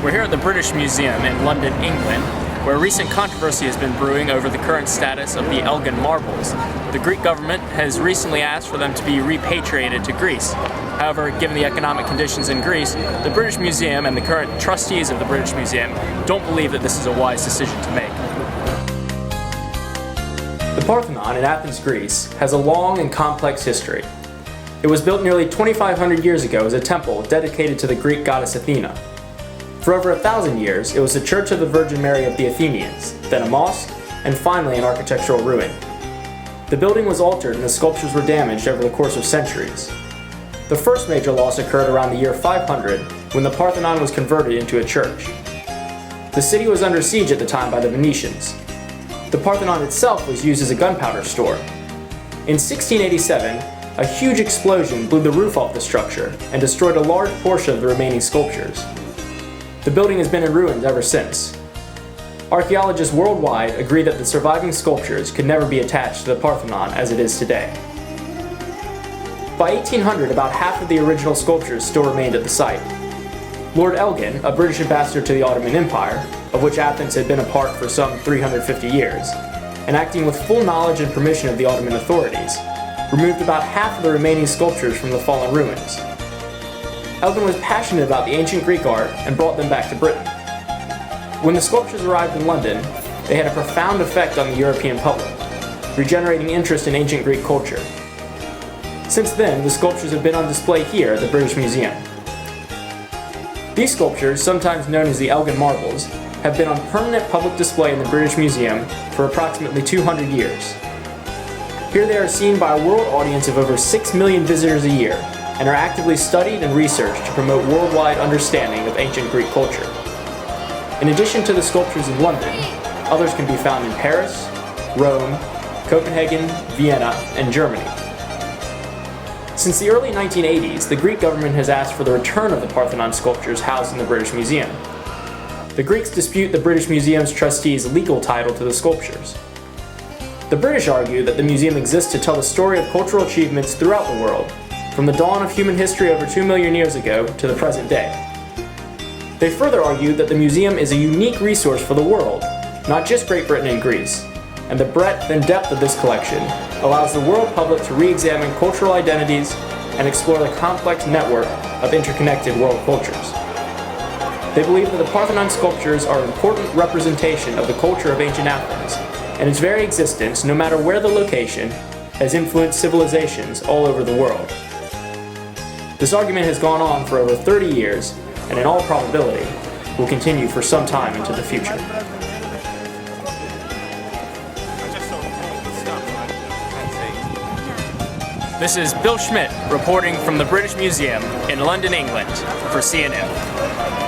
We're here at the British Museum in London, England, where recent controversy has been brewing over the current status of the Elgin Marbles. The Greek government has recently asked for them to be repatriated to Greece. However, given the economic conditions in Greece, the British Museum and the current trustees of the British Museum don't believe that this is a wise decision to make. The Parthenon in Athens, Greece, has a long and complex history. It was built nearly 2,500 years ago as a temple dedicated to the Greek goddess Athena. For over 1,000 years, it was the Church of the Virgin Mary of the Athenians, then a mosque, and finally an architectural ruin. The building was altered and the sculptures were damaged over the course of centuries. The first major loss occurred around the year 500 when the Parthenon was converted into a church. The city was under siege at the time by the Venetians. The Parthenon itself was used as a gunpowder store. In 1687, a huge explosion blew the roof off the structure and destroyed a large portion of the remaining sculptures. The building has been in ruins ever since. Archaeologists worldwide agree that the surviving sculptures could never be attached to the Parthenon as it is today. By 1800, about half of the original sculptures still remained at the site. Lord Elgin, a British ambassador to the Ottoman Empire, of which Athens had been a part for some 350 years, and acting with full knowledge and permission of the Ottoman authorities, removed about half of the remaining sculptures from the fallen ruins. Elgin was passionate about the ancient Greek art and brought them back to Britain. When the sculptures arrived in London, they had a profound effect on the European public, regenerating interest in ancient Greek culture. Since then, the sculptures have been on display here at the British Museum. These sculptures, sometimes known as the Elgin Marbles, have been on permanent public display in the British Museum for approximately 200 years. Here they are seen by a world audience of over 6 million visitors a year, and are actively studied and researched to promote worldwide understanding of ancient Greek culture. In addition to the sculptures in London, others can be found in Paris, Rome, Copenhagen, Vienna, and Germany. Since the early 1980s, the Greek government has asked for the return of the Parthenon sculptures housed in the British Museum. The Greeks dispute the British Museum's trustees' legal title to the sculptures. The British argue that the museum exists to tell the story of cultural achievements throughout the world, from the dawn of human history over 2 million years ago to the present day. They further argue that the museum is a unique resource for the world, not just Great Britain and Greece, and the breadth and depth of this collection allows the world public to re-examine cultural identities and explore the complex network of interconnected world cultures. They believe that the Parthenon sculptures are an important representation of the culture of ancient Athens, and its very existence, no matter where the location, has influenced civilizations all over the world. This argument has gone on for over 30 years, and in all probability, will continue for some time into the future. This is Bill Schmidt reporting from the British Museum in London, England for CNM.